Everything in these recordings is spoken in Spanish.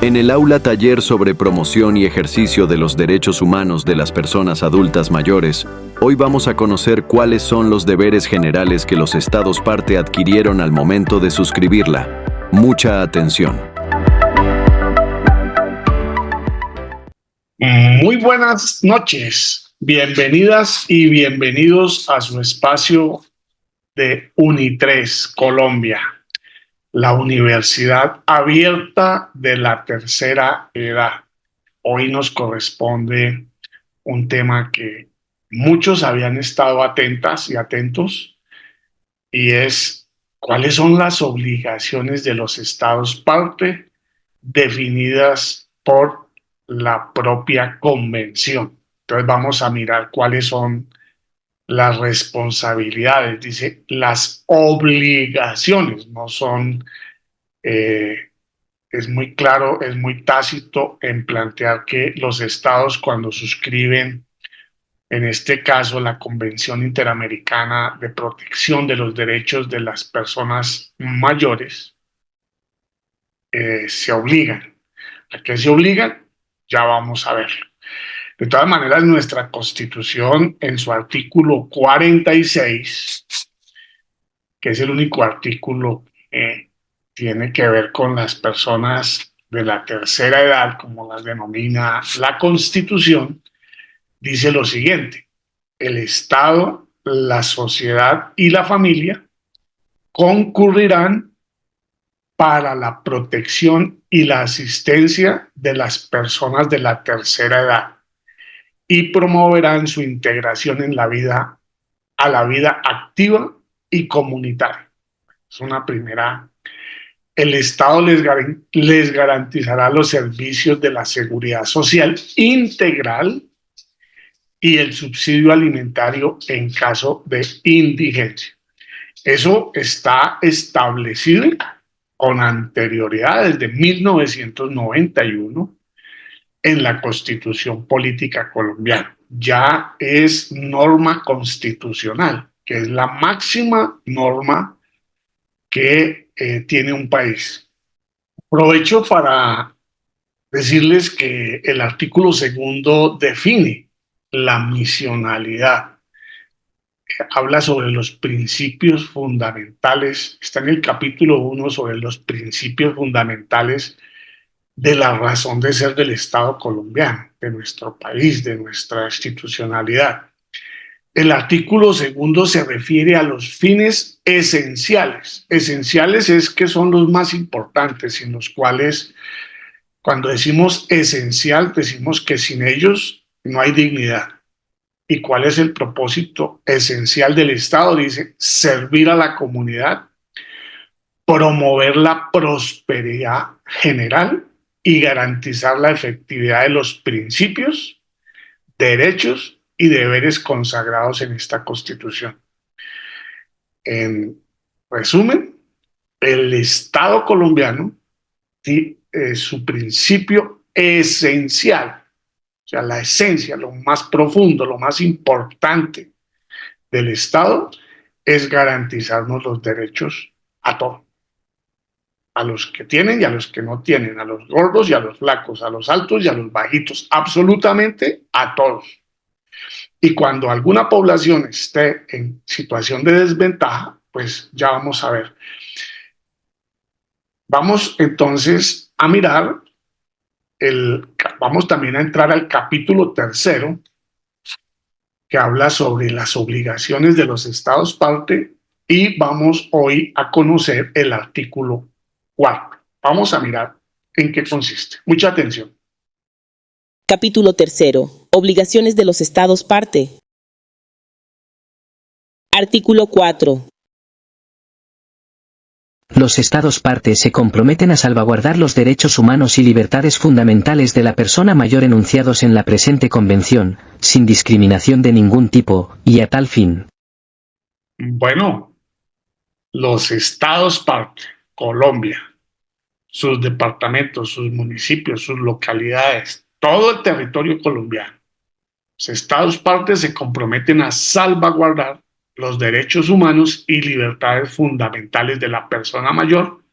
En el aula taller sobre promoción y ejercicio de los derechos humanos de las personas adultas mayores, hoy vamos a conocer cuáles son los deberes generales que los Estados parte adquirieron al momento de suscribirla. Mucha atención. Muy buenas noches, bienvenidas y bienvenidos a su espacio de UNI3 Colombia, la Universidad Abierta de la Tercera Edad. Hoy nos corresponde un tema que muchos habían estado atentas y atentos, y es cuáles son las obligaciones de los Estados parte definidas por la propia convención. Entonces vamos a mirar cuáles son las responsabilidades, dice las obligaciones, no son, es muy claro, es muy tácito en plantear que los estados cuando suscriben, en este caso la Convención Interamericana de Protección de los Derechos de las Personas Mayores, se obligan. ¿A qué se obligan? Ya vamos a verlo. De todas maneras, nuestra Constitución, en su artículo 46, que es el único artículo que tiene que ver con las personas de la tercera edad, como las denomina la Constitución, dice lo siguiente: el Estado, la sociedad y la familia concurrirán para la protección y la asistencia de las personas de la tercera edad y promoverán su integración en la vida, a la vida activa y comunitaria. Es una primera. El Estado les garantizará los servicios de la seguridad social integral y el subsidio alimentario en caso de indigencia. Eso está establecido con anterioridad desde 1991 en la Constitución Política Colombiana. Ya es norma constitucional, que es la máxima norma que tiene un país. Aprovecho para decirles que el artículo segundo define la misionalidad. Habla sobre los principios fundamentales, está en el capítulo 1 sobre los principios fundamentales de la razón de ser del Estado colombiano, de nuestro país, de nuestra institucionalidad. El artículo segundo se refiere a los fines esenciales. Esenciales es que son los más importantes, sin los cuales, cuando decimos esencial, decimos que sin ellos no hay dignidad. ¿Y cuál es el propósito esencial del Estado? Dice, servir a la comunidad, promover la prosperidad general y garantizar la efectividad de los principios, derechos y deberes consagrados en esta Constitución. En resumen, el Estado colombiano, su principio esencial, o sea, la esencia, lo más profundo, lo más importante del Estado es garantizarnos los derechos a todos, a los que tienen y a los que no tienen, a los gordos y a los flacos, a los altos y a los bajitos, absolutamente a todos. Y cuando alguna población esté en situación de desventaja, pues ya vamos a ver. Vamos entonces a mirar, vamos también a entrar al capítulo tercero, que habla sobre las obligaciones de los Estados parte, y vamos hoy a conocer el artículo 4. Vamos a mirar en qué consiste. Mucha atención. Capítulo tercero. Obligaciones de los Estados parte. Artículo 4. Los Estados parte se comprometen a salvaguardar los derechos humanos y libertades fundamentales de la persona mayor enunciados en la presente Convención, sin discriminación de ningún tipo, y a tal fin. Bueno, los Estados parte, Colombia, sus departamentos, sus municipios, sus localidades, todo el territorio colombiano. Los Estados parte se comprometen a salvaguardar los derechos humanos y libertades fundamentales de la persona mayor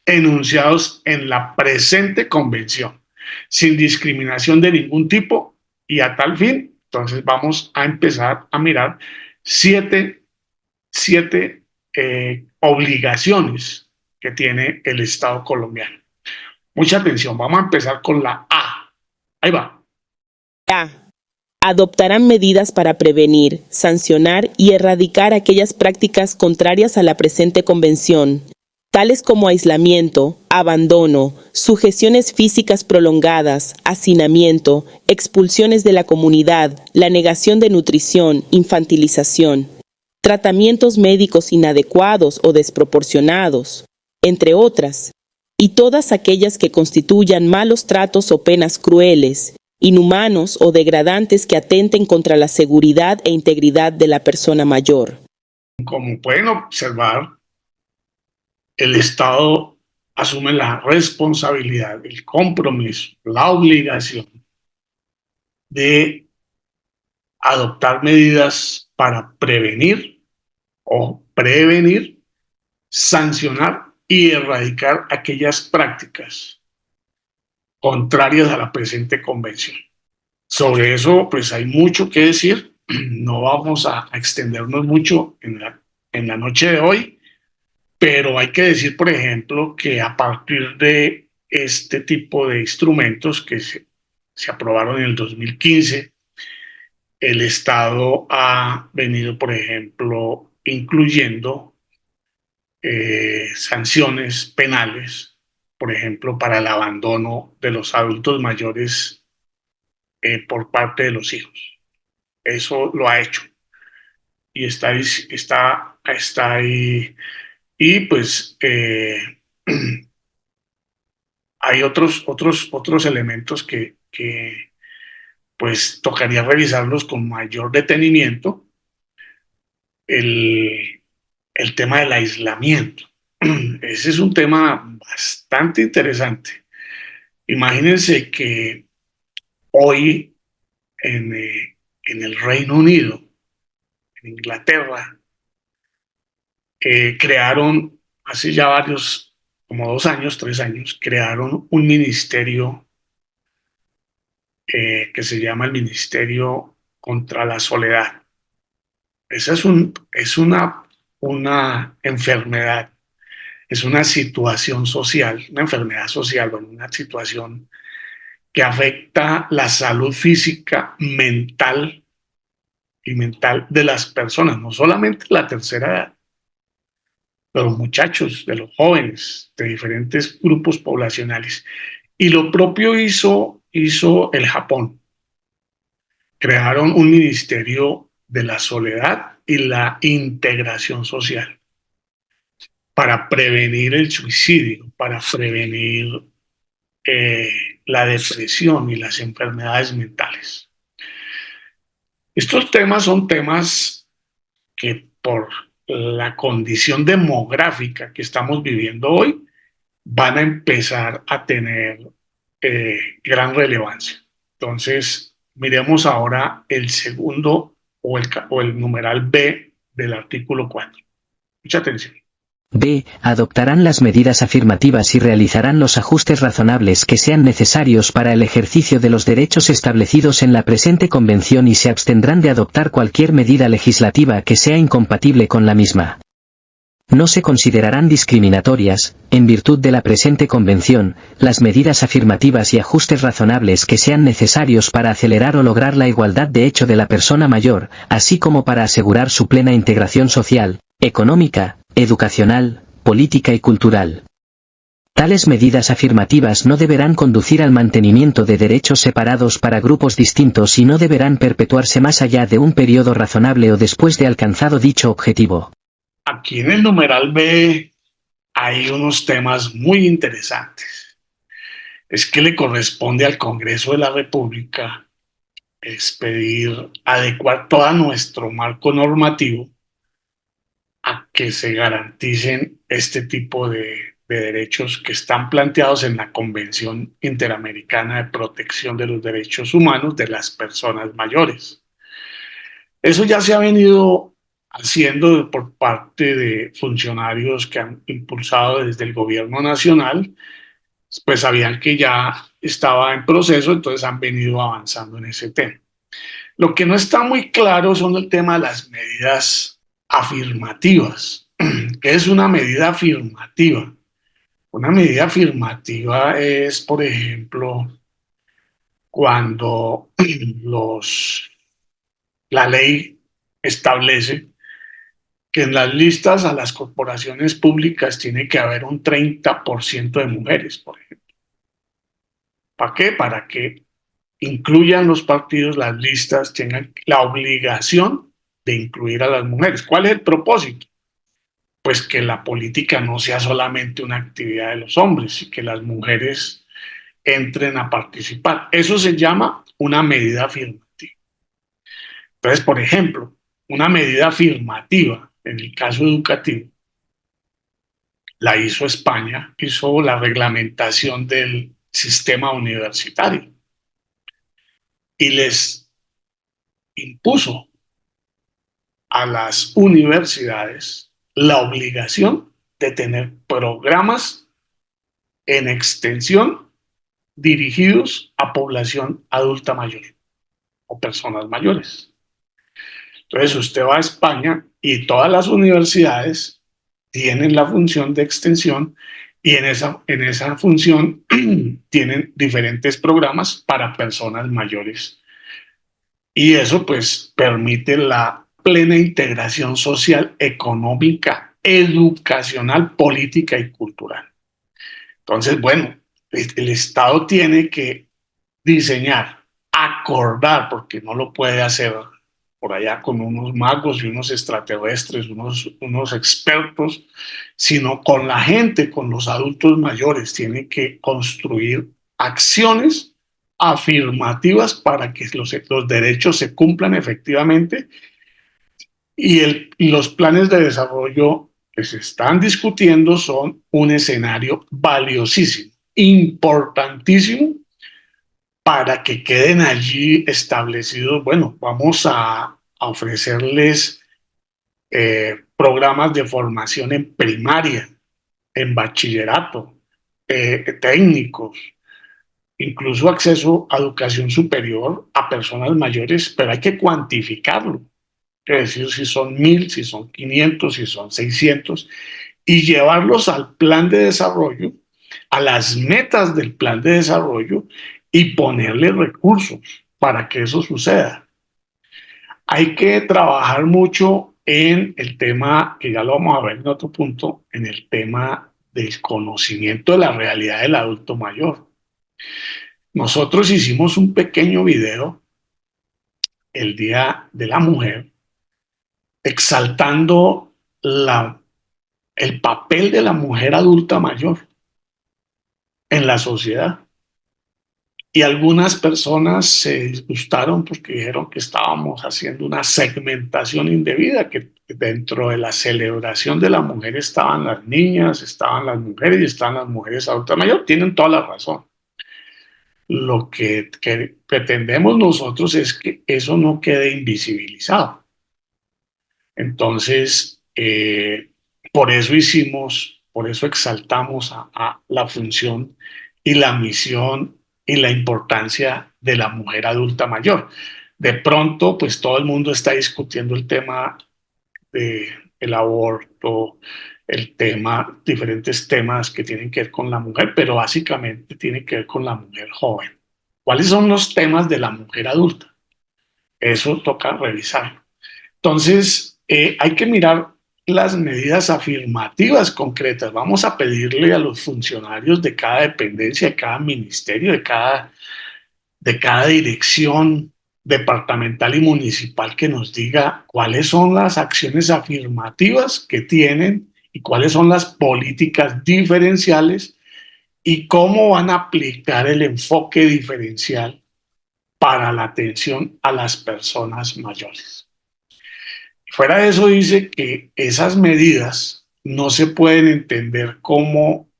enunciados en la presente convención, sin discriminación de ningún tipo, y a tal fin, entonces vamos a empezar a mirar siete obligaciones que tiene el Estado colombiano. Mucha atención, vamos a empezar con la A. Ahí va. A. Adoptarán medidas para prevenir, sancionar y erradicar aquellas prácticas contrarias a la presente convención, tales como aislamiento, abandono, sujeciones físicas prolongadas, hacinamiento, expulsiones de la comunidad, la negación de nutrición, infantilización, tratamientos médicos inadecuados o desproporcionados, entre otras, y todas aquellas que constituyan malos tratos o penas crueles, inhumanos o degradantes que atenten contra la seguridad e integridad de la persona mayor. Como pueden observar, el Estado asume la responsabilidad, el compromiso, la obligación de adoptar medidas para prevenir, sancionar y erradicar aquellas prácticas contrarias a la presente convención. Sobre eso, pues hay mucho que decir. No vamos a extendernos mucho en la noche de hoy, pero hay que decir, por ejemplo, que a partir de este tipo de instrumentos que se aprobaron en el 2015, el Estado ha venido, por ejemplo, incluyendo sanciones penales, por ejemplo, para el abandono de los adultos mayores por parte de los hijos. Eso lo ha hecho y está ahí. Y pues hay otros elementos que pues tocaría revisarlos con mayor detenimiento. El tema del aislamiento. Ese es un tema bastante interesante. Imagínense que hoy en el Reino Unido, en Inglaterra, crearon hace ya como 2 años, 3 años, crearon un ministerio que se llama el Ministerio contra la Soledad. Esa es una enfermedad, es una situación social, una enfermedad social, una situación que afecta la salud física, mental y mental de las personas, no solamente la tercera edad, de los muchachos, de los jóvenes, de diferentes grupos poblacionales. Y lo propio hizo el Japón. Crearon un ministerio de la soledad y la integración social para prevenir el suicidio, para prevenir la depresión y las enfermedades mentales. Estos temas son temas que por la condición demográfica que estamos viviendo hoy van a empezar a tener gran relevancia. Entonces, miremos ahora el segundo o el numeral B del artículo 4. Mucha atención. B. Adoptarán las medidas afirmativas y realizarán los ajustes razonables que sean necesarios para el ejercicio de los derechos establecidos en la presente convención y se abstendrán de adoptar cualquier medida legislativa que sea incompatible con la misma. No se considerarán discriminatorias, en virtud de la presente convención, las medidas afirmativas y ajustes razonables que sean necesarios para acelerar o lograr la igualdad de hecho de la persona mayor, así como para asegurar su plena integración social, económica, educacional, política y cultural. Tales medidas afirmativas no deberán conducir al mantenimiento de derechos separados para grupos distintos y no deberán perpetuarse más allá de un periodo razonable o después de alcanzado dicho objetivo. Aquí en el numeral B hay unos temas muy interesantes. Es que le corresponde al Congreso de la República expedir, adecuar todo nuestro marco normativo a que se garanticen este tipo de derechos que están planteados en la Convención Interamericana de Protección de los Derechos Humanos de las Personas Mayores. Eso ya se ha venido haciendo por parte de funcionarios que han impulsado desde el gobierno nacional, pues sabían que ya estaba en proceso, entonces han venido avanzando en ese tema. Lo que no está muy claro son el tema de las medidas afirmativas. ¿Qué es una medida afirmativa? Una medida afirmativa es, por ejemplo, cuando la ley establece que en las listas a las corporaciones públicas tiene que haber un 30% de mujeres, por ejemplo. ¿Para qué? Para que incluyan los partidos, las listas, tengan la obligación de incluir a las mujeres. ¿Cuál es el propósito? Pues que la política no sea solamente una actividad de los hombres y que las mujeres entren a participar. Eso se llama una medida afirmativa. Entonces, por ejemplo, una medida afirmativa en el caso educativo la hizo España, hizo la reglamentación del sistema universitario y les impuso a las universidades la obligación de tener programas en extensión dirigidos a población adulta mayor o personas mayores. Entonces usted va a España y todas las universidades tienen la función de extensión y en esa función tienen diferentes programas para personas mayores. Y eso pues permite la plena integración social, económica, educacional, política y cultural. Entonces, bueno, el Estado tiene que diseñar, acordar, porque no lo puede hacer por allá con unos magos y unos extraterrestres, unos expertos, sino con la gente, con los adultos mayores. Tiene que construir acciones afirmativas para que los derechos se cumplan efectivamente y los planes de desarrollo que se están discutiendo son un escenario valiosísimo, importantísimo para que queden allí establecidos, bueno, vamos a ofrecerles programas de formación en primaria, en bachillerato, técnicos, incluso acceso a educación superior a personas mayores, pero hay que cuantificarlo, es decir, si son 1.000, si son 500, si son 600, y llevarlos al plan de desarrollo, a las metas del plan de desarrollo y ponerle recursos para que eso suceda. Hay que trabajar mucho en el tema, que ya lo vamos a ver en otro punto, en el tema del conocimiento de la realidad del adulto mayor. Nosotros hicimos un pequeño video el Día de la Mujer exaltando el papel de la mujer adulta mayor en la sociedad. Y algunas personas se disgustaron porque dijeron que estábamos haciendo una segmentación indebida, que dentro de la celebración de la mujer estaban las niñas, estaban las mujeres y estaban las mujeres adultas mayores. Tienen toda la razón. Lo que pretendemos nosotros es que eso no quede invisibilizado. Entonces, por eso exaltamos a la función y la misión y la importancia de la mujer adulta mayor. De pronto, pues todo el mundo está discutiendo el tema del aborto, diferentes temas que tienen que ver con la mujer, pero básicamente tiene que ver con la mujer joven. ¿Cuáles son los temas de la mujer adulta? Eso toca revisar. Entonces, hay que mirar las medidas afirmativas concretas. Vamos a pedirle a los funcionarios de cada dependencia, de cada ministerio, de cada dirección departamental y municipal que nos diga cuáles son las acciones afirmativas que tienen y cuáles son las políticas diferenciales y cómo van a aplicar el enfoque diferencial para la atención a las personas mayores. Fuera de eso, dice que esas medidas no se pueden entender como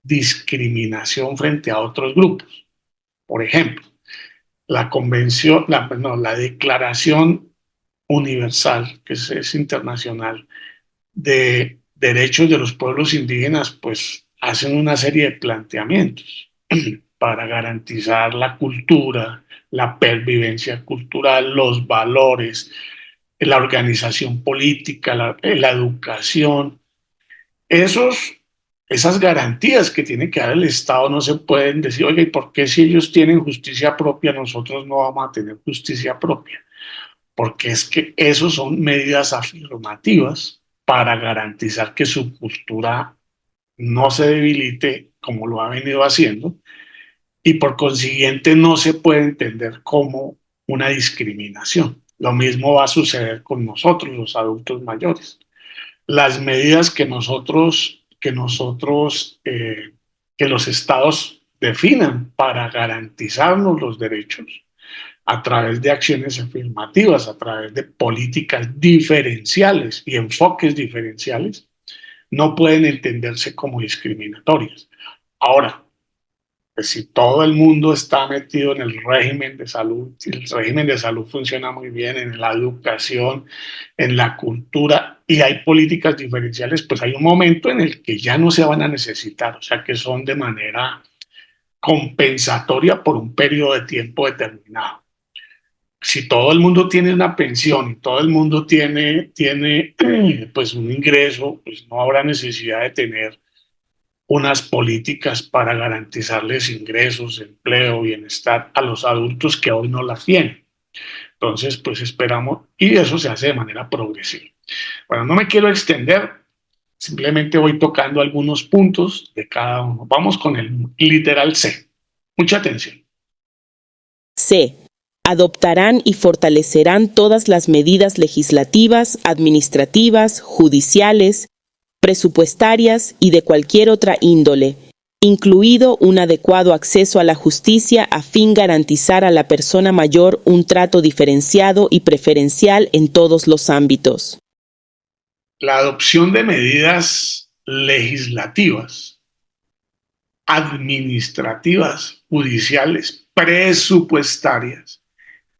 discriminación frente a otros grupos. Por ejemplo, la Declaración universal, que es internacional, de derechos de los pueblos indígenas, pues hacen una serie de planteamientos para garantizar la cultura, la pervivencia cultural, los valores, la organización política, la educación. Esos, esas garantías que tiene que dar el Estado no se pueden decir, oye, ¿y por qué si ellos tienen justicia propia, nosotros no vamos a tener justicia propia? Porque es que esos son medidas afirmativas para garantizar que su cultura no se debilite como lo ha venido haciendo y por consiguiente no se puede entender como una discriminación. Lo mismo va a suceder con nosotros, los adultos mayores. Las medidas que los estados definan para garantizarnos los derechos a través de acciones afirmativas, a través de políticas diferenciales y enfoques diferenciales, no pueden entenderse como discriminatorias. Ahora, pues si todo el mundo está metido en el régimen de salud, si el régimen de salud funciona muy bien en la educación, en la cultura y hay políticas diferenciales, pues hay un momento en el que ya no se van a necesitar, o sea que son de manera compensatoria por un periodo de tiempo determinado. Si todo el mundo tiene una pensión y todo el mundo tiene pues un ingreso, pues no habrá necesidad de tener unas políticas para garantizarles ingresos, empleo, bienestar a los adultos que hoy no las tienen. Entonces, pues esperamos, y eso se hace de manera progresiva. Bueno, no me quiero extender, simplemente voy tocando algunos puntos de cada uno. Vamos con el literal C. Mucha atención. C. Adoptarán y fortalecerán todas las medidas legislativas, administrativas, judiciales, presupuestarias y de cualquier otra índole, incluido un adecuado acceso a la justicia a fin garantizar a la persona mayor un trato diferenciado y preferencial en todos los ámbitos. La adopción de medidas legislativas, administrativas, judiciales, presupuestarias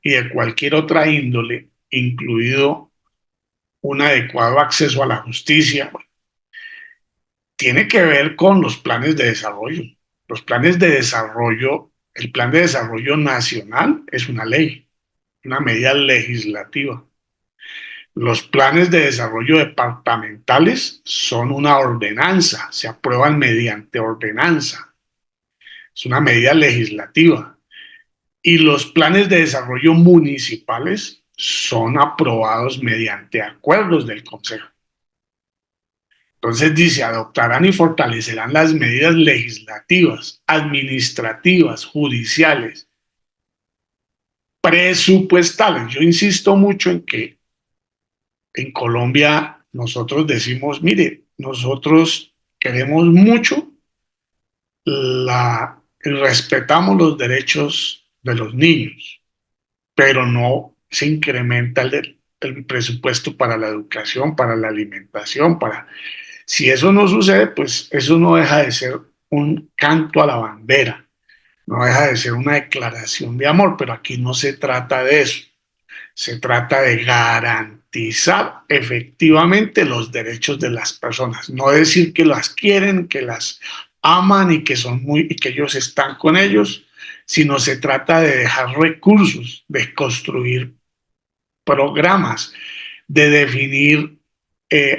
y de cualquier otra índole, incluido un adecuado acceso a la justicia, tiene que ver con los planes de desarrollo. Los planes de desarrollo, el plan de desarrollo nacional es una ley, una medida legislativa. Los planes de desarrollo departamentales son una ordenanza, se aprueban mediante ordenanza. Es una medida legislativa. Y los planes de desarrollo municipales son aprobados mediante acuerdos del Consejo. Entonces dice, adoptarán y fortalecerán las medidas legislativas, administrativas, judiciales, presupuestales. Yo insisto mucho en que en Colombia nosotros decimos, mire, nosotros queremos mucho respetamos los derechos de los niños, pero no se incrementa el presupuesto para la educación, para la alimentación, Si eso no sucede, pues eso no deja de ser un canto a la bandera, no deja de ser una declaración de amor, pero aquí no se trata de eso. Se trata de garantizar efectivamente los derechos de las personas, no decir que las quieren, que las aman y y que ellos están con ellos, sino se trata de dejar recursos, de construir programas, de definir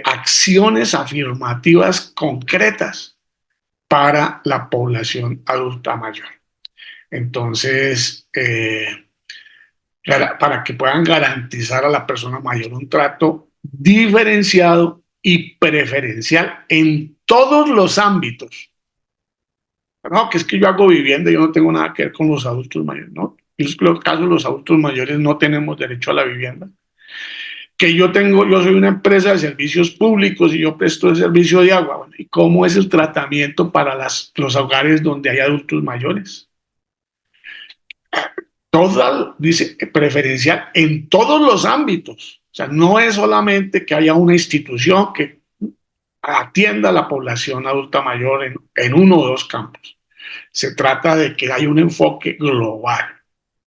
acciones afirmativas concretas para la población adulta mayor. Entonces, para que puedan garantizar a la persona mayor un trato diferenciado y preferencial en todos los ámbitos. No, que es que yo hago vivienda y yo no tengo nada que ver con los adultos mayores, ¿no? En los casos los adultos mayores no tenemos derecho a la vivienda. Que yo soy una empresa de servicios públicos y yo presto el servicio de agua. Bueno, ¿y cómo es el tratamiento para los hogares donde hay adultos mayores? Dice preferencial en todos los ámbitos. O sea, no es solamente que haya una institución que atienda a la población adulta mayor en uno o dos campos. Se trata de que haya un enfoque global.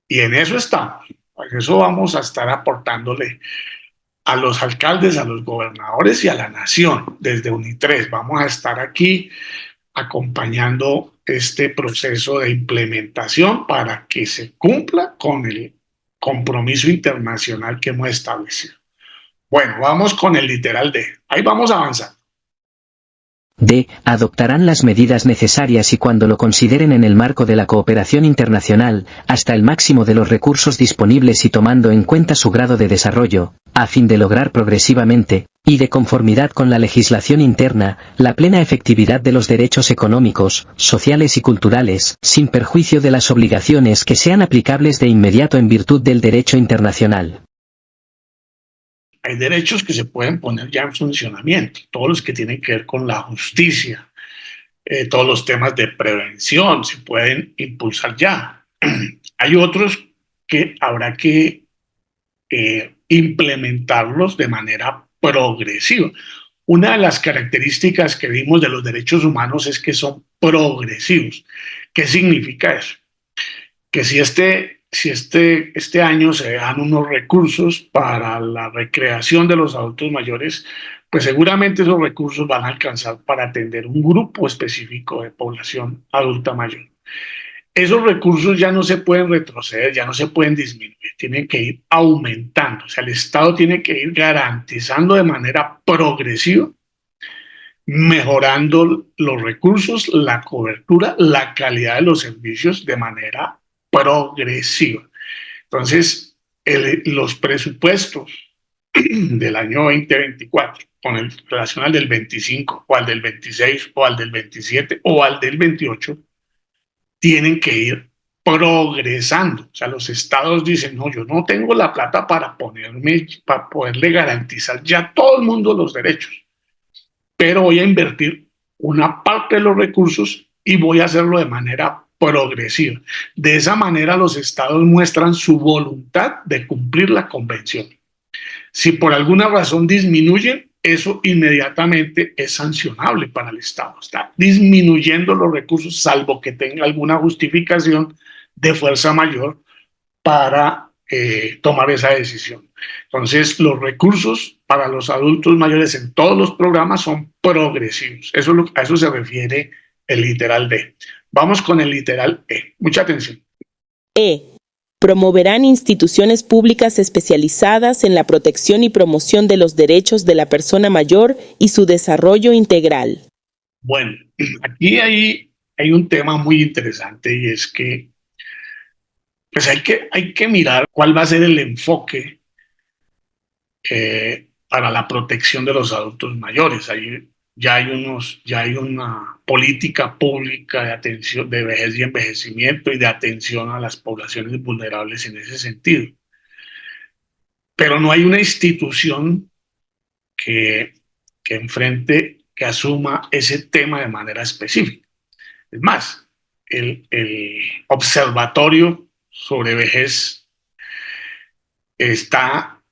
Y en eso estamos. Pues eso vamos a estar aportándole a los alcaldes, a los gobernadores y a la nación desde UNITRES. Vamos a estar aquí acompañando este proceso de implementación para que se cumpla con el compromiso internacional que hemos establecido. Bueno, vamos con el literal D. Ahí vamos a avanzar. D. Adoptarán las medidas necesarias y cuando lo consideren en el marco de la cooperación internacional, hasta el máximo de los recursos disponibles y tomando en cuenta su grado de desarrollo, a fin de lograr progresivamente, y de conformidad con la legislación interna, la plena efectividad de los derechos económicos, sociales y culturales, sin perjuicio de las obligaciones que sean aplicables de inmediato en virtud del derecho internacional. Hay derechos que se pueden poner ya en funcionamiento, todos los que tienen que ver con la justicia, todos los temas de prevención se pueden impulsar ya. Hay otros que habrá que implementarlos de manera progresiva. Una de las características que vimos de los derechos humanos es que son progresivos. ¿Qué significa eso? Que si este año se dan unos recursos para la recreación de los adultos mayores, pues seguramente esos recursos van a alcanzar para atender un grupo específico de población adulta mayor. Esos recursos ya no se pueden retroceder, ya no se pueden disminuir, tienen que ir aumentando. O sea, el Estado tiene que ir garantizando de manera progresiva, mejorando los recursos, la cobertura, la calidad de los servicios de manera progresiva. Entonces, los presupuestos del año 2024 con el relación al del 25 o al del 26 o al del 27 o al del 28 tienen que ir progresando. O sea, los estados dicen, no, yo no tengo la plata para poderle garantizar ya a todo el mundo los derechos, pero voy a invertir una parte de los recursos y voy a hacerlo de manera progresiva. De esa manera los estados muestran su voluntad de cumplir la convención. Si por alguna razón disminuyen, eso inmediatamente es sancionable para el Estado. Está disminuyendo los recursos, salvo que tenga alguna justificación de fuerza mayor para tomar esa decisión. Entonces, los recursos para los adultos mayores en todos los programas son progresivos. A eso se refiere el literal D. Vamos con el literal E. Mucha atención. E. Promoverán instituciones públicas especializadas en la protección y promoción de los derechos de la persona mayor y su desarrollo integral. Bueno, aquí hay un tema muy interesante y es que pues hay que mirar cuál va a ser el enfoque para la protección de los adultos mayores. Ya hay una política pública de atención, de vejez y envejecimiento y de atención a las poblaciones vulnerables en ese sentido. Pero no hay una institución que asuma ese tema de manera específica. Es más, el observatorio sobre vejez está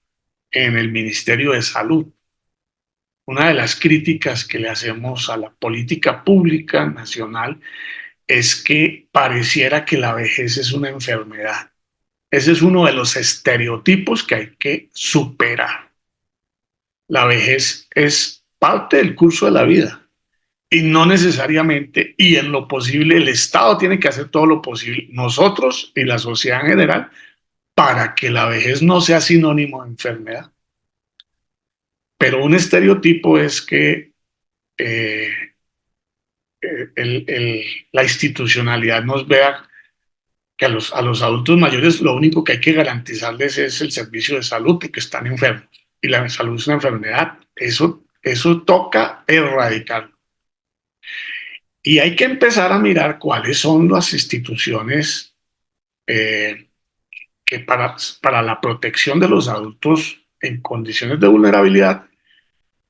en el Ministerio de Salud. Una de las críticas que le hacemos a la política pública nacional es que pareciera que la vejez es una enfermedad. Ese es uno de los estereotipos que hay que superar. La vejez es parte del curso de la vida y no necesariamente, y en lo posible, el Estado tiene que hacer todo lo posible, nosotros y la sociedad en general, para que la vejez no sea sinónimo de enfermedad. Pero un estereotipo es que la institucionalidad nos vea que a los adultos mayores lo único que hay que garantizarles es el servicio de salud porque están enfermos y la salud es una enfermedad. Eso toca erradicarlo. Y hay que empezar a mirar cuáles son las instituciones que para la protección de los adultos en condiciones de vulnerabilidad,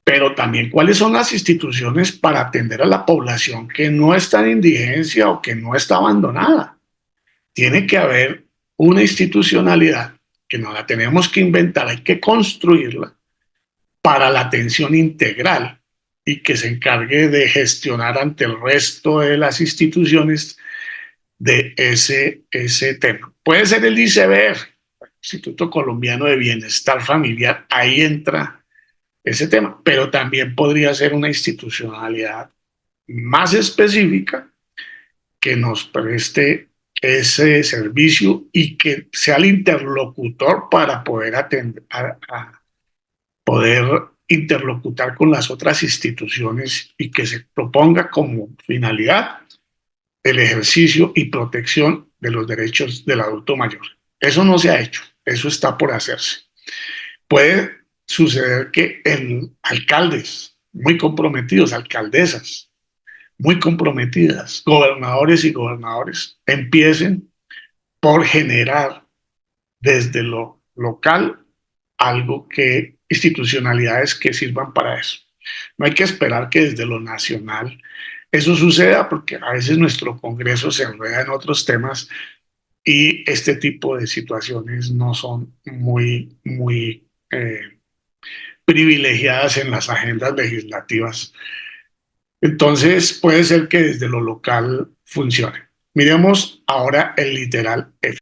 pero también cuáles son las instituciones para atender a la población que no está en indigencia o que no está abandonada. Tiene que haber una institucionalidad que no la tenemos que inventar, hay que construirla para la atención integral y que se encargue de gestionar ante el resto de las instituciones de ese tema. Puede ser el ICBF, Instituto Colombiano de Bienestar Familiar, ahí entra ese tema, pero también podría ser una institucionalidad más específica que nos preste ese servicio y que sea el interlocutor para poder atender, a poder interlocutar con las otras instituciones y que se proponga como finalidad el ejercicio y protección de los derechos del adulto mayor. Eso no se ha hecho, eso está por hacerse. Puede suceder que en alcaldes muy comprometidos, alcaldesas muy comprometidas, gobernadores y gobernadores, empiecen por generar desde lo local algo que institucionalidades que sirvan para eso. No hay que esperar que desde lo nacional eso suceda porque a veces nuestro Congreso se enreda en otros temas y este tipo de situaciones no son muy privilegiadas en las agendas legislativas. Entonces puede ser que desde lo local funcione. Miremos ahora el literal F.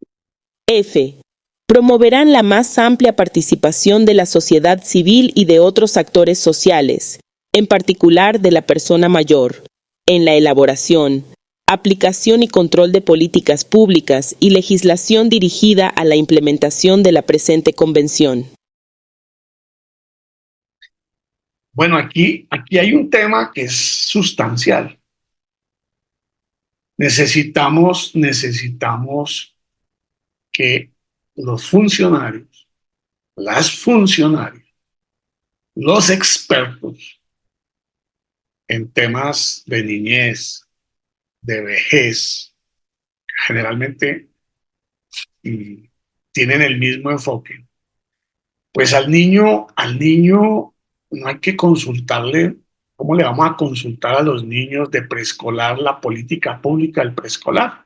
F. Promoverán la más amplia participación de la sociedad civil y de otros actores sociales, en particular de la persona mayor, en la elaboración, aplicación y control de políticas públicas y legislación dirigida a la implementación de la presente convención. Bueno, aquí hay un tema que es sustancial. Necesitamos que los funcionarios, las funcionarias, los expertos en temas de niñez, de vejez, generalmente tienen el mismo enfoque. Pues al niño no hay que consultarle. ¿Cómo le vamos a consultar a los niños de preescolar la política pública del preescolar?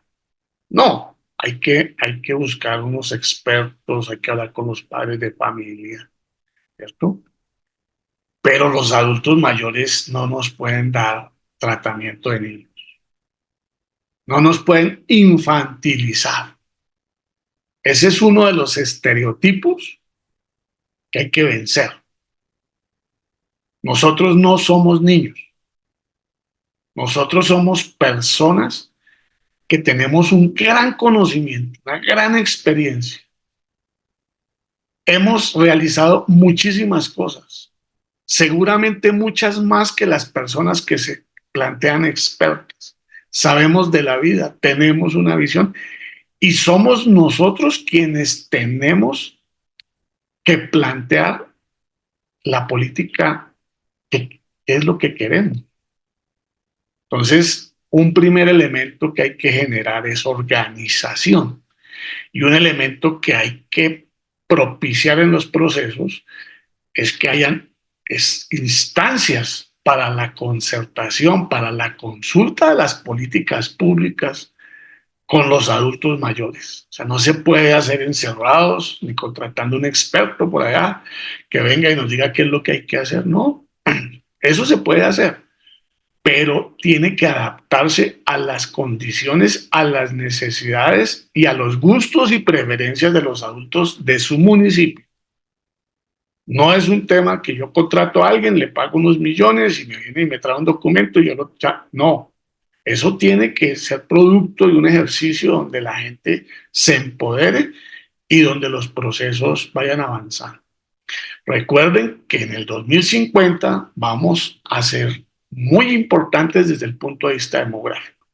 No, hay que buscar unos expertos, hay que hablar con los padres de familia, ¿cierto? Pero los adultos mayores no nos pueden dar tratamiento de niños, no nos pueden infantilizar. Ese es uno de los estereotipos que hay que vencer. Nosotros no somos niños, nosotros somos personas que tenemos un gran conocimiento, una gran experiencia. Hemos realizado muchísimas cosas, seguramente muchas más que las personas que se plantean expertas. Sabemos de la vida, tenemos una visión y somos nosotros quienes tenemos que plantear la política que es lo que queremos. Entonces, un primer elemento que hay que generar es organización y un elemento que hay que propiciar en los procesos es que hayan instancias para la concertación, para la consulta de las políticas públicas con los adultos mayores. O sea, no se puede hacer encerrados ni contratando un experto por allá que venga y nos diga qué es lo que hay que hacer. No, eso se puede hacer, pero tiene que adaptarse a las condiciones, a las necesidades y a los gustos y preferencias de los adultos de su municipio. No es un tema que yo contrato a alguien, le pago unos millones y me viene y me trae un documento y yo lo... No, eso tiene que ser producto de un ejercicio donde la gente se empodere y donde los procesos vayan avanzando. Recuerden que en el 2050 vamos a ser muy importantes desde el punto de vista demográfico.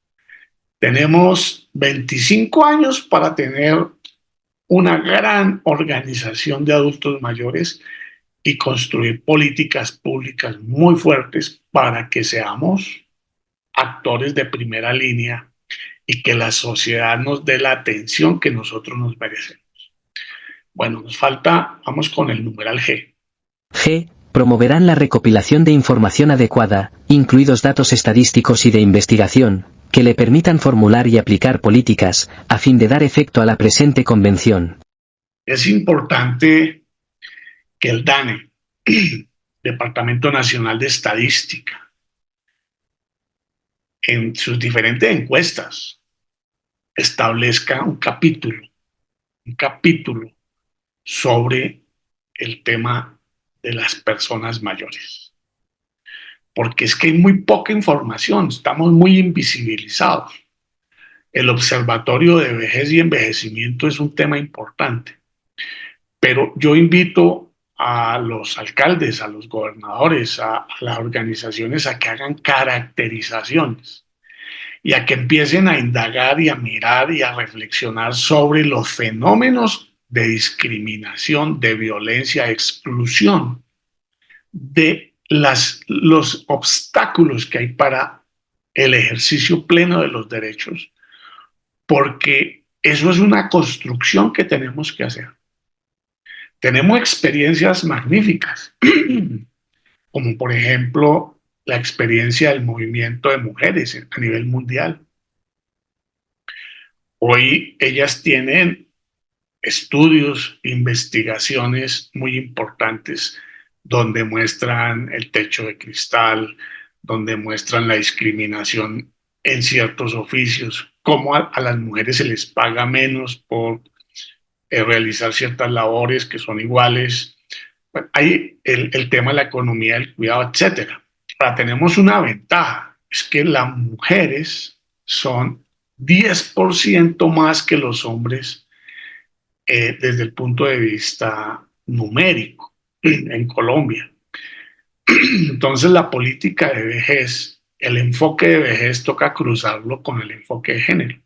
Tenemos 25 años para tener una gran organización de adultos mayores y construir políticas públicas muy fuertes para que seamos actores de primera línea y que la sociedad nos dé la atención que nosotros nos merecemos. Bueno, nos falta, vamos con el numeral G. G. Promoverán la recopilación de información adecuada, incluidos datos estadísticos y de investigación, que le permitan formular y aplicar políticas, a fin de dar efecto a la presente convención. Es importante que el DANE, Departamento Nacional de Estadística, en sus diferentes encuestas, establezca un capítulo sobre el tema de las personas mayores. Porque es que hay muy poca información, estamos muy invisibilizados. El observatorio de vejez y envejecimiento es un tema importante, pero yo invito a los alcaldes, a los gobernadores, a las organizaciones a que hagan caracterizaciones y a que empiecen a indagar y a mirar y a reflexionar sobre los fenómenos de discriminación, de violencia, de exclusión, de los obstáculos que hay para el ejercicio pleno de los derechos, porque eso es una construcción que tenemos que hacer. Tenemos experiencias magníficas, como por ejemplo la experiencia del movimiento de mujeres a nivel mundial. Hoy ellas tienen estudios, investigaciones muy importantes donde muestran el techo de cristal, donde muestran la discriminación en ciertos oficios, cómo a las mujeres se les paga menos por realizar ciertas labores que son iguales. Bueno, hay el tema de la economía del cuidado, etcétera. Ahora tenemos una ventaja, es que las mujeres son 10% más que los hombres desde el punto de vista numérico en Colombia. Entonces la política de vejez, el enfoque de vejez toca cruzarlo con el enfoque de género.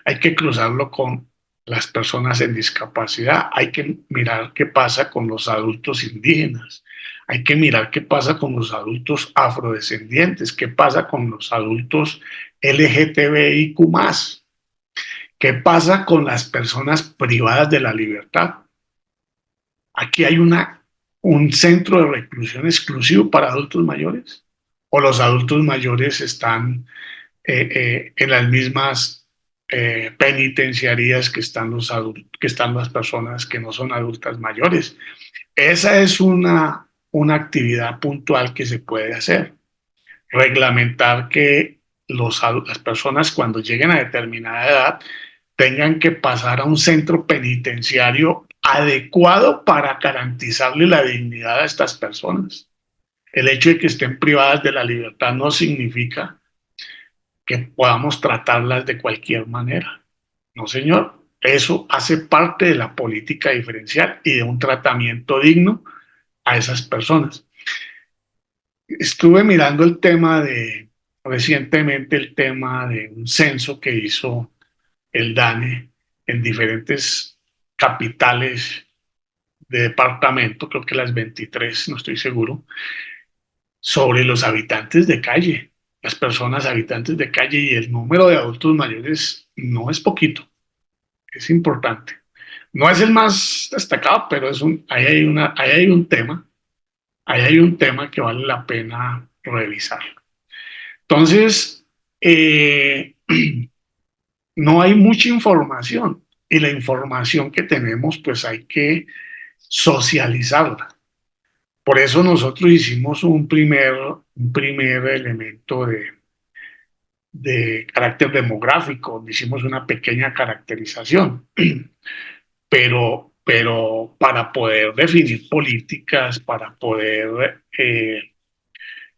Hay que cruzarlo con las personas en discapacidad, hay que mirar qué pasa con los adultos indígenas, hay que mirar qué pasa con los adultos afrodescendientes, qué pasa con los adultos LGTBIQ+, qué pasa con las personas privadas de la libertad. Aquí hay un centro de reclusión exclusivo para adultos mayores, o los adultos mayores están en las mismas penitenciarías que están las personas que no son adultas mayores. Esa es una actividad puntual que se puede hacer. Reglamentar que las personas cuando lleguen a determinada edad tengan que pasar a un centro penitenciario adecuado para garantizarle la dignidad a estas personas. El hecho de que estén privadas de la libertad no significa que podamos tratarlas de cualquier manera. No, señor. Eso hace parte de la política diferencial y de un tratamiento digno a esas personas. Estuve mirando recientemente el tema de un censo que hizo el DANE en diferentes capitales de departamento, creo que las 23, no estoy seguro, sobre los habitantes de calle, las personas habitantes de calle, y el número de adultos mayores no es poquito, es importante. No es el más destacado, pero ahí hay un tema que vale la pena revisar. Entonces, no hay mucha información, y la información que tenemos pues hay que socializarla. Por eso nosotros hicimos un primer elemento de carácter demográfico, hicimos una pequeña caracterización, pero para poder definir políticas, para poder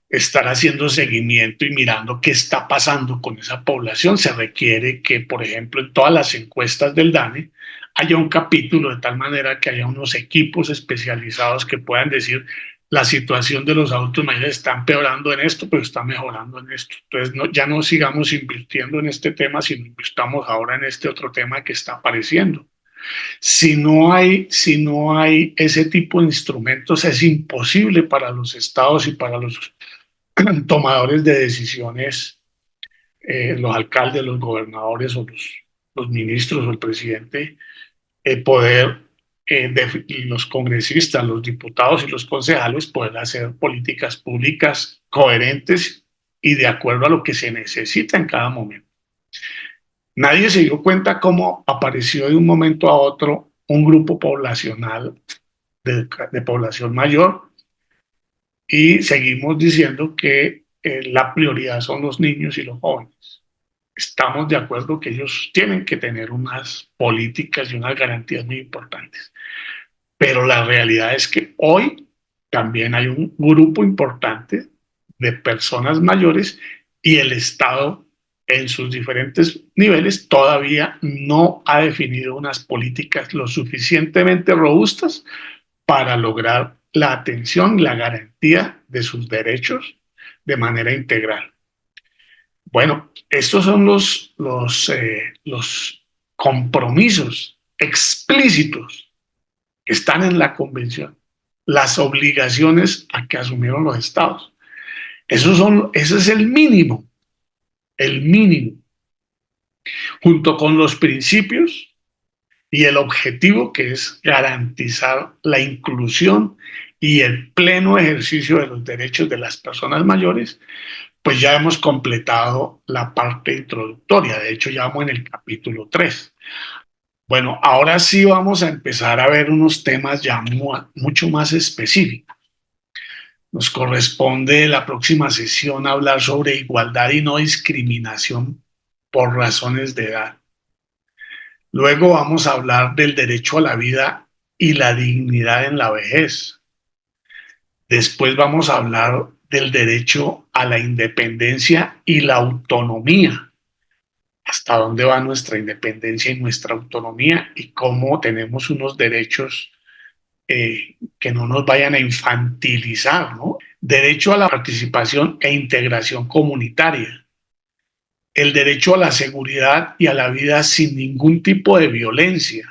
estar haciendo seguimiento y mirando qué está pasando con esa población, se requiere que, por ejemplo, en todas las encuestas del DANE haya un capítulo de tal manera que haya unos equipos especializados que puedan decir la situación de los adultos mayores está empeorando en esto, pero está mejorando en esto. Entonces ya no sigamos invirtiendo en este tema, sino invirtamos ahora en este otro tema que está apareciendo. Si no hay ese tipo de instrumentos, es imposible para los estados y para los tomadores de decisiones, los alcaldes, los gobernadores o los ministros o el presidente, poder, los congresistas, los diputados y los concejales poder hacer políticas públicas coherentes y de acuerdo a lo que se necesita en cada momento. Nadie se dio cuenta cómo apareció de un momento a otro un grupo poblacional de población mayor, y seguimos diciendo que la prioridad son los niños y los jóvenes. estamos de acuerdo que ellos tienen que tener unas políticas y unas garantías muy importantes. Pero la realidad es que hoy también hay un grupo importante de personas mayores y el Estado en sus diferentes niveles todavía no ha definido unas políticas lo suficientemente robustas para lograr la atención y la garantía de sus derechos de manera integral. Bueno, estos son los compromisos explícitos que están en la convención, las obligaciones a que asumieron los estados. Ese es el mínimo, junto con los principios y el objetivo que es garantizar la inclusión y el pleno ejercicio de los derechos de las personas mayores. Pues ya hemos completado la parte introductoria, de hecho ya vamos en el capítulo 3. Bueno, ahora sí vamos a empezar a ver unos temas ya mucho más específicos. Nos corresponde la próxima sesión hablar sobre igualdad y no discriminación por razones de edad. Luego vamos a hablar del derecho a la vida y la dignidad en la vejez. Después vamos a hablar del derecho a la independencia y la autonomía. Hasta dónde va nuestra independencia y nuestra autonomía y cómo tenemos unos derechos que no nos vayan a infantilizar, ¿no? Derecho a la participación e integración comunitaria. El derecho a la seguridad y a la vida sin ningún tipo de violencia.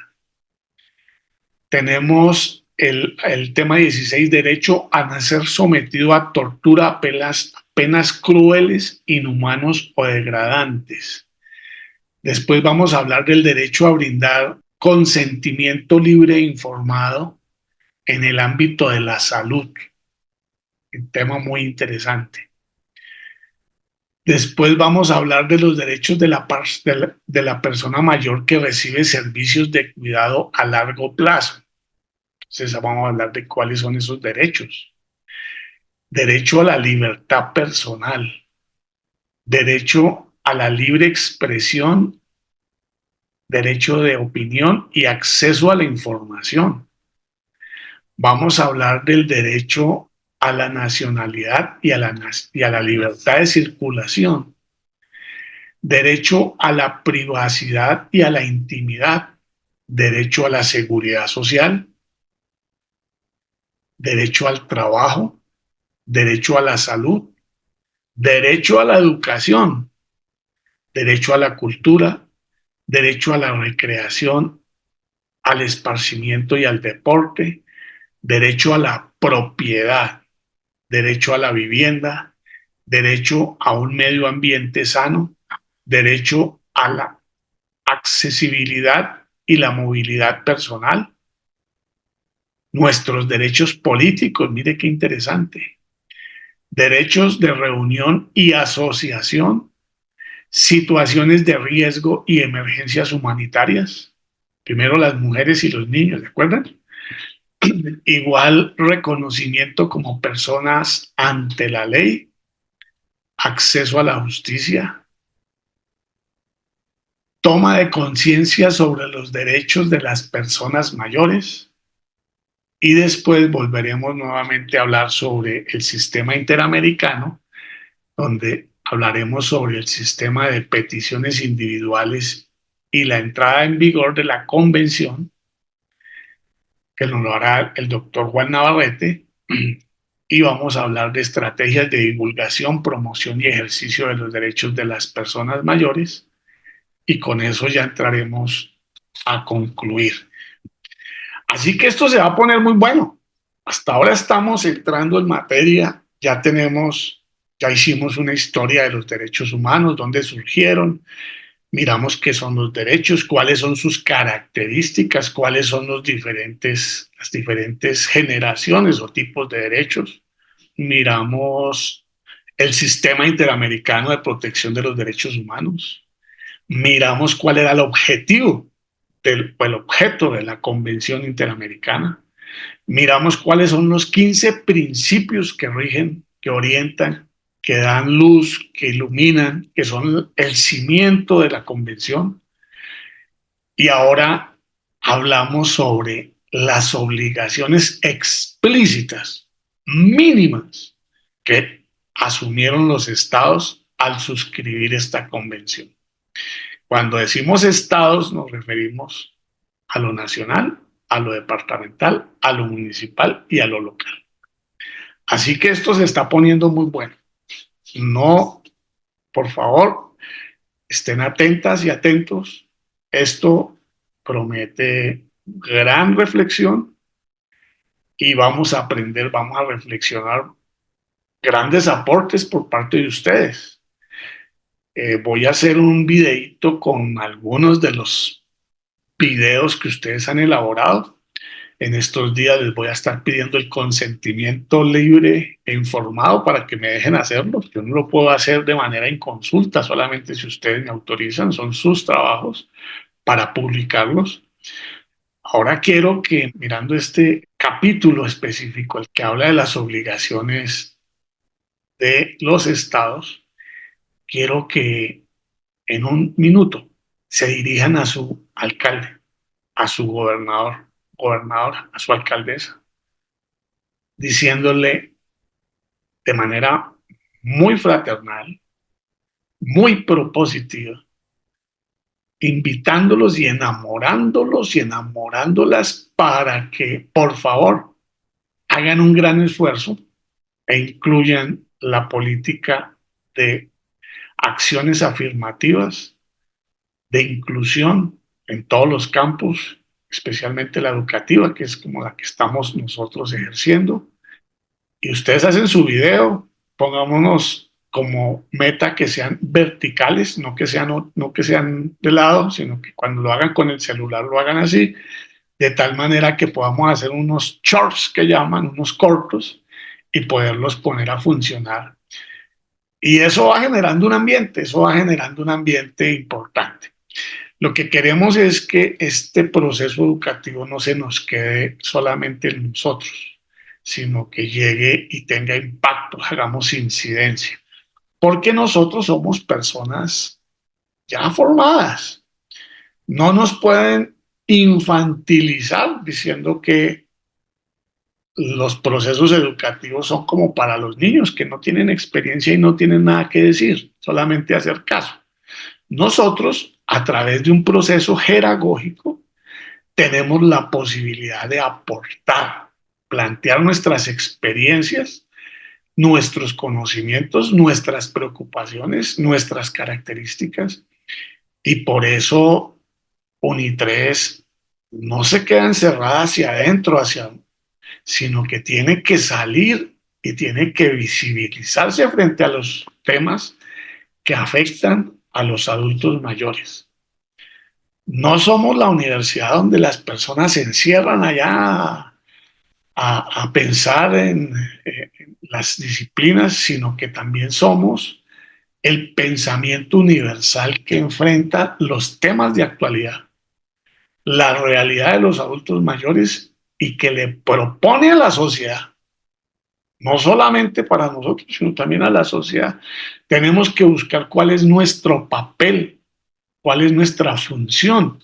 Tenemos el tema 16, derecho a no ser sometido a tortura, penas crueles, inhumanos o degradantes. Después vamos a hablar del derecho a brindar consentimiento libre e informado en el ámbito de la salud. Un tema muy interesante. Después vamos a hablar de los derechos de la persona mayor que recibe servicios de cuidado a largo plazo. Entonces vamos a hablar de cuáles son esos derechos. Derecho a la libertad personal. Derecho a la libre expresión. Derecho de opinión y acceso a la información. Vamos a hablar del derecho a la nacionalidad y a la libertad de circulación. Derecho a la privacidad y a la intimidad. Derecho a la seguridad social. Derecho al trabajo. Derecho a la salud. Derecho a la educación. Derecho a la cultura. Derecho a la recreación, al esparcimiento y al deporte. Derecho a la propiedad. Derecho a la vivienda. Derecho a un medio ambiente sano. Derecho a la accesibilidad y la movilidad personal. Nuestros derechos políticos, mire qué interesante. Derechos de reunión y asociación. Situaciones de riesgo y emergencias humanitarias. Primero las mujeres y los niños, ¿de acuerdo? Igual reconocimiento como personas ante la ley. Acceso a la justicia. Toma de conciencia sobre los derechos de las personas mayores. Y después volveremos nuevamente a hablar sobre el sistema interamericano, donde hablaremos sobre el sistema de peticiones individuales y la entrada en vigor de la convención, que nos lo hará el doctor Juan Navarrete, y vamos a hablar de estrategias de divulgación, promoción y ejercicio de los derechos de las personas mayores, y con eso ya entraremos a concluir. Así que esto se va a poner muy bueno. Hasta ahora estamos entrando en materia, ya hicimos una historia de los derechos humanos, dónde surgieron, miramos qué son los derechos, cuáles son sus características, cuáles son las diferentes generaciones o tipos de derechos. Miramos el sistema interamericano de protección de los derechos humanos. Miramos cuál era el objetivo, el objeto de la Convención Interamericana. Miramos cuáles son los 15 principios que rigen, que orientan que dan luz, que iluminan, que son el cimiento de la convención. Y ahora hablamos sobre las obligaciones explícitas, mínimas, que asumieron los estados al suscribir esta convención. Cuando decimos estados nos referimos a lo nacional, a lo departamental, a lo municipal y a lo local. Así que esto se está poniendo muy bueno. No, por favor, estén atentas y atentos. Esto promete gran reflexión y vamos a aprender, vamos a reflexionar grandes aportes por parte de ustedes. Voy a hacer un videito con algunos de los videos que ustedes han elaborado. En estos días les voy a estar pidiendo el consentimiento libre e informado para que me dejen hacerlo. Yo no lo puedo hacer de manera inconsulta, solamente si ustedes me autorizan, son sus trabajos para publicarlos. Ahora quiero que, mirando este capítulo específico, el que habla de las obligaciones de los estados, quiero que en un minuto se dirijan a su alcalde, a su gobernadora, a su alcaldesa, diciéndole de manera muy fraternal, muy propositiva, invitándolos y enamorándolas para que, por favor, hagan un gran esfuerzo e incluyan la política de acciones afirmativas, de inclusión en todos los campos, especialmente la educativa, que es como la que estamos nosotros ejerciendo. Y ustedes hacen su video, pongámonos como meta que sean verticales, no que sean de lado, sino que cuando lo hagan con el celular lo hagan así, de tal manera que podamos hacer unos shorts que llaman, unos cortos, y poderlos poner a funcionar. Y eso va generando un ambiente importante. Lo que queremos es que este proceso educativo no se nos quede solamente en nosotros, sino que llegue y tenga impacto, hagamos incidencia. Porque nosotros somos personas ya formadas. No nos pueden infantilizar diciendo que los procesos educativos son como para los niños que no tienen experiencia y no tienen nada que decir, solamente hacer caso. Nosotros, a través de un proceso jeragógico, tenemos la posibilidad de aportar, plantear nuestras experiencias, nuestros conocimientos, nuestras preocupaciones, nuestras características. Y por eso UNI3 no se queda encerrada hacia adentro, sino que tiene que salir y tiene que visibilizarse frente a los temas que afectan a los adultos mayores. No somos la universidad donde las personas se encierran allá a pensar en las disciplinas, sino que también somos el pensamiento universal que enfrenta los temas de actualidad, la realidad de los adultos mayores y que le propone a la sociedad, no solamente para nosotros, sino también a la sociedad. Tenemos que buscar cuál es nuestro papel, cuál es nuestra función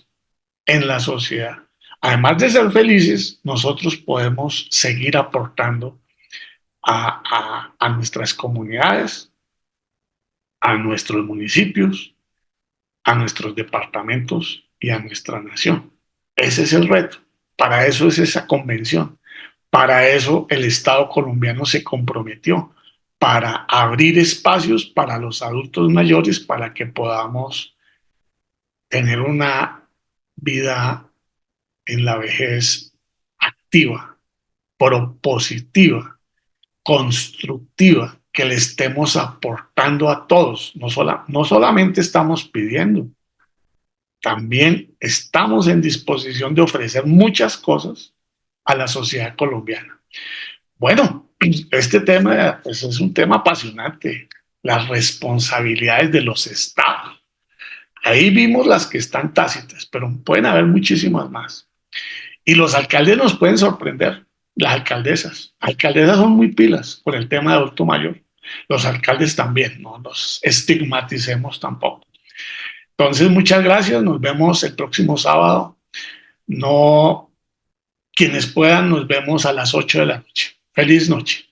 en la sociedad. Además de ser felices, nosotros podemos seguir aportando a nuestras comunidades, a nuestros municipios, a nuestros departamentos y a nuestra nación. Ese es el reto. Para eso es esa convención. Para eso el Estado colombiano se comprometió, para abrir espacios para los adultos mayores, para que podamos tener una vida en la vejez activa, propositiva, constructiva, que le estemos aportando a todos. No solamente estamos pidiendo, también estamos en disposición de ofrecer muchas cosas a la sociedad colombiana. Bueno, este tema pues, es un tema apasionante, las responsabilidades de los estados. Ahí vimos las que están tácitas, pero pueden haber muchísimas más. Y los alcaldes nos pueden sorprender, las alcaldesas. Alcaldesas son muy pilas con el tema de adulto mayor. los alcaldes también, no los estigmaticemos tampoco. Entonces, muchas gracias, nos vemos el próximo sábado. No, quienes puedan, nos vemos a las 8 de la noche. Feliz noche.